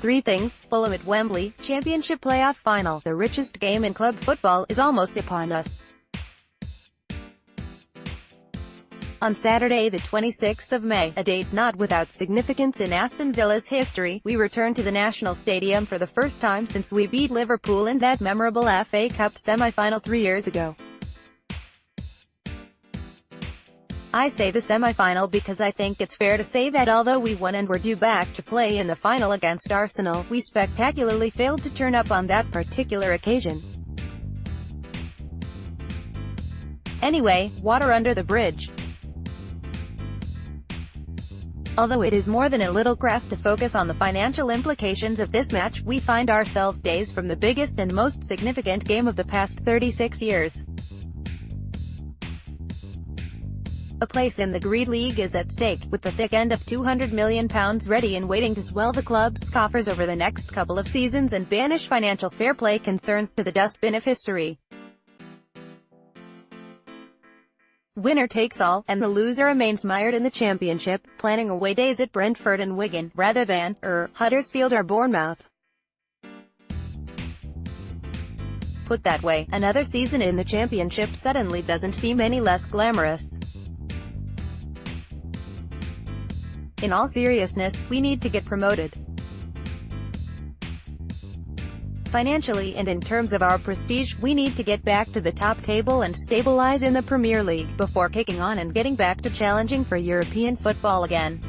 Three things: Fulham at Wembley, Championship playoff final, the richest game in club football, is almost upon us. On Saturday the 26th of May, a date not without significance in Aston Villa's history, we return to the National Stadium for the first time since we beat Liverpool in that memorable FA Cup semi-final 3 years ago. I say the semi-final because I think it's fair to say that although we won and were due back to play in the final against Arsenal, we spectacularly failed to turn up on that particular occasion. Anyway, water under the bridge. Although it is more than a little crass to focus on the financial implications of this match, we find ourselves days from the biggest and most significant game of the past 36 years. A place in the Greed League is at stake, with the thick end of £200 million ready and waiting to swell the club's coffers over the next couple of seasons and banish financial fair play concerns to the dustbin of history. Winner takes all, and the loser remains mired in the Championship, planning away days at Brentford and Wigan, rather than, Huddersfield or Bournemouth. Put that way, another season in the Championship suddenly doesn't seem any less glamorous. In all seriousness, we need to get promoted. Financially and in terms of our prestige, we need to get back to the top table and stabilize in the Premier League, before kicking on and getting back to challenging for European football again.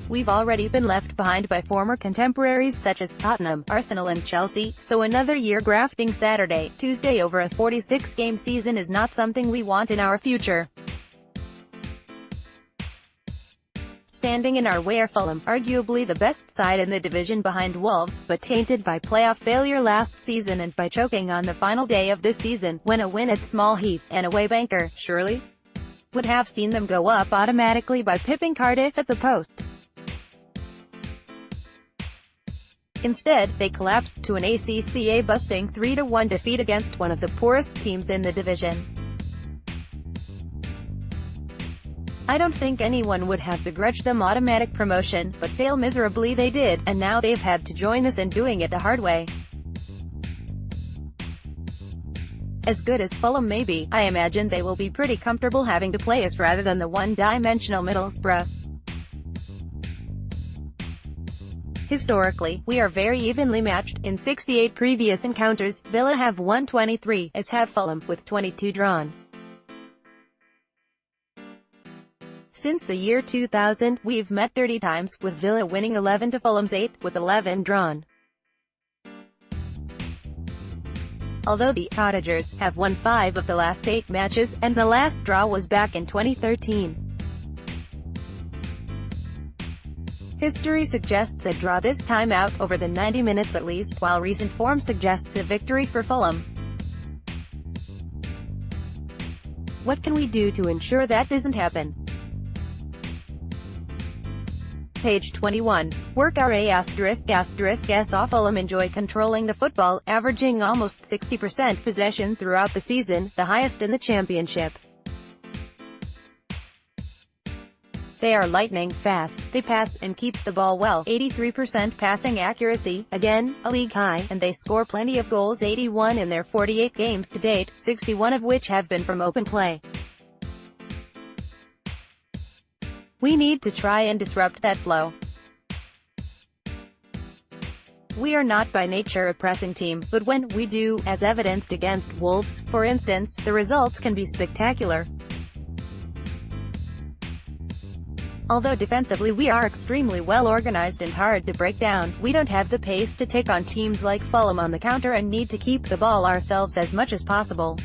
We've already been left behind by former contemporaries such as Tottenham, Arsenal and Chelsea, so another year grafting Saturday, Tuesday over a 46-game season is not something we want in our future. Standing in our way are Fulham, arguably the best side in the division behind Wolves, but tainted by playoff failure last season and by choking on the final day of this season, when a win at Small Heath, an away banker, surely would have seen them go up automatically by pipping Cardiff at the post. Instead, they collapsed to an ACCA-busting 3-1 defeat against one of the poorest teams in the division. I don't think anyone would have begrudged them automatic promotion, but fail miserably they did, and now they've had to join us in doing it the hard way. As good as Fulham may be, I imagine they will be pretty comfortable having to play us rather than the one-dimensional Middlesbrough. Historically, we are very evenly matched. In 68 previous encounters, Villa have won 23, as have Fulham, with 22 drawn. Since the year 2000, we've met 30 times, with Villa winning 11 to Fulham's 8, with 11 drawn. Although the Cottagers have won 5 of the last 8 matches, and the last draw was back in 2013. History suggests a draw this time out, over the 90 minutes at least, while recent form suggests a victory for Fulham. What can we do to ensure that doesn't happen? Page 21. Work our *****s off. Fulham enjoy controlling the football, averaging almost 60% possession throughout the season, the highest in the Championship. They are lightning fast, they pass and keep the ball well, 83% passing accuracy, again, a league high, and they score plenty of goals, 81 in their 48 games to date, 61 of which have been from open play. We need to try and disrupt that flow. We are not by nature a pressing team, but when we do, as evidenced against Wolves, for instance, the results can be spectacular. Although defensively we are extremely well organized and hard to break down, we don't have the pace to take on teams like Fulham on the counter and need to keep the ball ourselves as much as possible.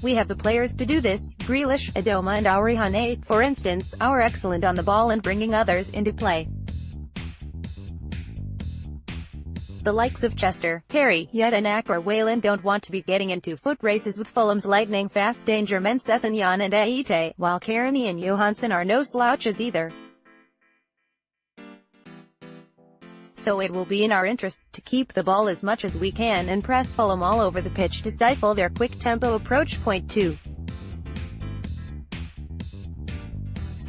We have the players to do this. Grealish, Adoma and Aurihane, for instance, are excellent on the ball and bringing others into play. The likes of Chester, Terry, Yedinak or Wayland don't want to be getting into foot races with Fulham's lightning-fast danger men Sessegnon and Aite, while Kearney and Johansson are no slouches either. So it will be in our interests to keep the ball as much as we can and press Fulham all over the pitch to stifle their quick-tempo approach. Point 2.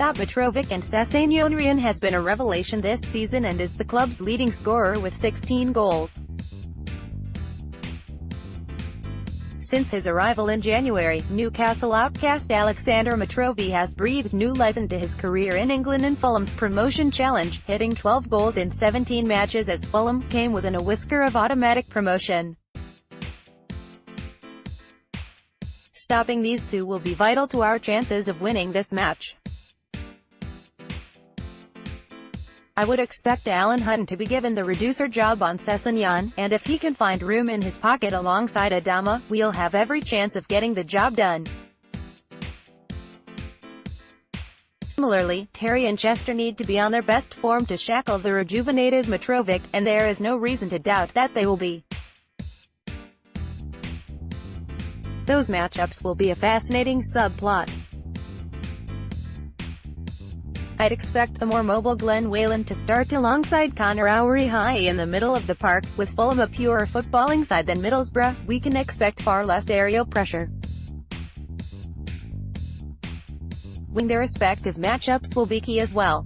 stop Mitrovic, and Sessegnon has been a revelation this season and is the club's leading scorer with 16 goals. Since his arrival in January, Newcastle outcast Alexander Mitrovic has breathed new life into his career in England in Fulham's promotion challenge, hitting 12 goals in 17 matches as Fulham came within a whisker of automatic promotion. Stopping these two will be vital to our chances of winning this match. I would expect Alan Hutton to be given the reducer job on Sessegnon, and if he can find room in his pocket alongside Adama, we'll have every chance of getting the job done. Similarly, Terry and Chester need to be on their best form to shackle the rejuvenated Mitrovic, and there is no reason to doubt that they will be. Those matchups will be a fascinating subplot. I'd expect the more mobile Glenn Whelan to start alongside Connor Owery high in the middle of the park. With Fulham a pure footballing side than Middlesbrough, we can expect far less aerial pressure. Winning their respective matchups will be key as well.